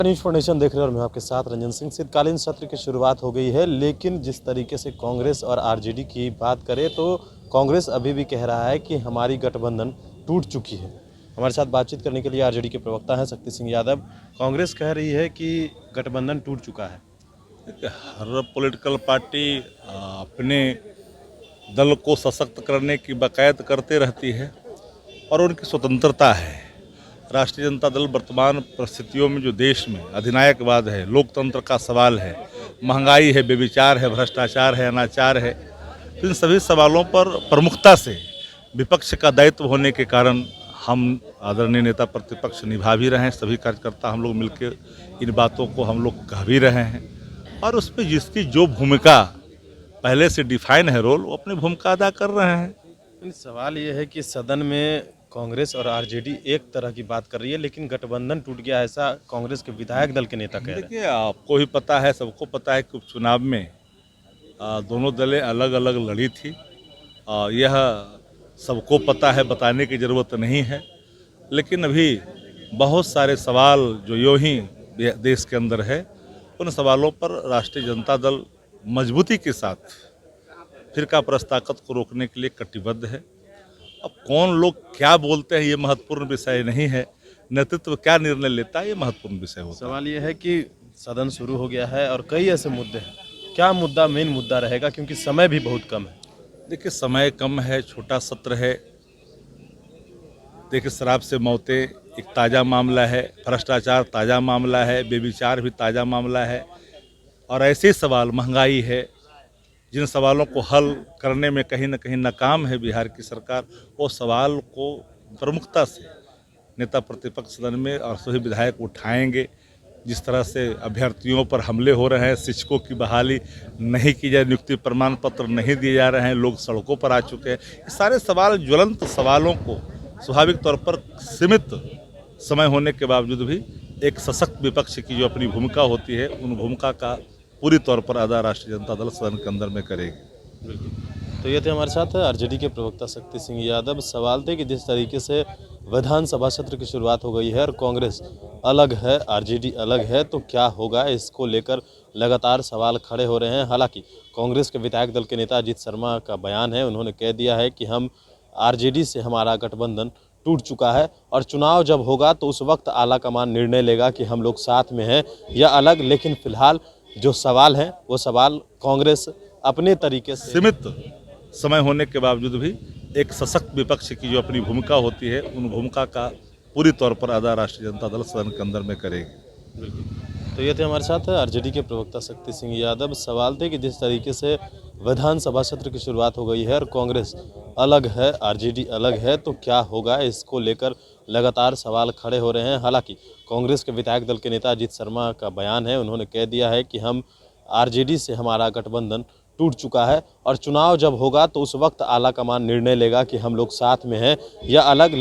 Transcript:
News for nation देख रहे हैं और मैं आपके साथ रंजन सिंह। शीतकालीन सत्र की शुरुआत हो गई है, लेकिन जिस तरीके से कांग्रेस और आरजेडी की बात करें तो कांग्रेस अभी भी कह रहा है कि हमारी गठबंधन टूट चुकी है। हमारे साथ बातचीत करने के लिए आरजेडी के प्रवक्ता हैं शक्ति सिंह यादव। कांग्रेस कह रही है कि गठबंधन टूट चुका है। हर पॉलिटिकल पार्टी अपने दल को सशक्त करने की बाकायद करते रहती है और उनकी स्वतंत्रता है। राष्ट्रीय जनता दल वर्तमान परिस्थितियों में जो देश में अधिनायकवाद है, लोकतंत्र का सवाल है, महंगाई है, बेविचार है, भ्रष्टाचार है, अनाचार है, तो इन सभी सवालों पर प्रमुखता से विपक्ष का दायित्व होने के कारण हम आदरणीय नेता प्रतिपक्ष निभा भी रहे हैं। सभी कार्यकर्ता हम लोग मिलकर इन बातों को हम लोग कह भी रहे हैं और उस पर जिसकी जो भूमिका पहले से डिफाइन है रोल, वो अपनी भूमिका अदा कर रहे हैं। लेकिन सवाल ये है कि सदन में कांग्रेस और आरजेडी एक तरह की बात कर रही है, लेकिन गठबंधन टूट गया, ऐसा कांग्रेस के विधायक दल के नेता कह रहे हैं। देखिए, आपको भी पता है, सबको पता है कि उपचुनाव में दोनों दलें अलग अलग लड़ी थी। यह सबको पता है, बताने की ज़रूरत नहीं है। लेकिन अभी बहुत सारे सवाल जो यूँ ही देश के अंदर है, उन सवालों पर राष्ट्रीय जनता दल मजबूती के साथ फिरका प्रस्ताकत को रोकने के लिए कटिबद्ध है। अब कौन लोग क्या बोलते हैं ये महत्वपूर्ण विषय नहीं है, नेतृत्व क्या निर्णय लेता है ये महत्वपूर्ण विषय होता है। सवाल ये है कि सदन शुरू हो गया है और कई ऐसे मुद्दे हैं, क्या मुद्दा मेन मुद्दा रहेगा, क्योंकि समय भी बहुत कम है। देखिए, समय कम है, छोटा सत्र है। देखिए, शराब से मौतें एक ताज़ा मामला है, भ्रष्टाचार ताज़ा मामला है, बेविचार भी ताज़ा मामला है और ऐसे सवाल, महंगाई है, जिन सवालों को हल करने में कहीं ना कहीं नाकाम है बिहार की सरकार, वो सवाल को प्रमुखता से नेता प्रतिपक्ष सदन में और सभी विधायक उठाएंगे। जिस तरह से अभ्यर्थियों पर हमले हो रहे हैं, शिक्षकों की बहाली नहीं की जाए, नियुक्ति प्रमाण पत्र नहीं दिए जा रहे हैं, लोग सड़कों पर आ चुके हैं, ये सारे सवाल, ज्वलंत सवालों को स्वाभाविक तौर पर सीमित समय होने के बावजूद भी एक सशक्त विपक्ष की जो अपनी भूमिका होती है, उन भूमिका का पूरी तौर पर अदा राष्ट्रीय जनता दल सदन के अंदर में करेगी। तो ये थे हमारे साथ आरजेडी के प्रवक्ता शक्ति सिंह यादव। सवाल थे कि जिस तरीके से विधानसभा सत्र की शुरुआत हो गई है और कांग्रेस अलग है, आरजेडी अलग है, तो क्या होगा, इसको लेकर लगातार सवाल खड़े हो रहे हैं। हालांकि कांग्रेस के विधायक दल के नेता अजीत शर्मा का बयान है, उन्होंने कह दिया है कि हम आरजेडी से हमारा गठबंधन टूट चुका है और चुनाव जब होगा तो उस वक्त आलाकमान निर्णय लेगा कि हम लोग साथ में हैं या अलग। लेकिन फिलहाल जो सवाल हैं वो सवाल कांग्रेस अपने तरीके से सीमित समय होने के बावजूद भी एक सशक्त विपक्ष की जो अपनी भूमिका होती है, उन भूमिका का पूरी तौर पर अदा राष्ट्रीय जनता दल सदन के अंदर में करेगी। तो ये थे हमारे साथ आरजेडी के प्रवक्ता शक्ति सिंह यादव। सवाल थे कि जिस तरीके से विधानसभा सत्र की शुरुआत हो गई है और कांग्रेस अलग है, आरजेडी अलग है, तो क्या होगा, इसको लेकर लगातार सवाल खड़े हो रहे हैं। हालांकि कांग्रेस के विधायक दल के नेता अजीत शर्मा का बयान है, उन्होंने कह दिया है कि हम आरजेडी से हमारा गठबंधन टूट चुका है और चुनाव जब होगा तो उस वक्त आलाकमान निर्णय लेगा कि हम लोग साथ में हैं या अलग।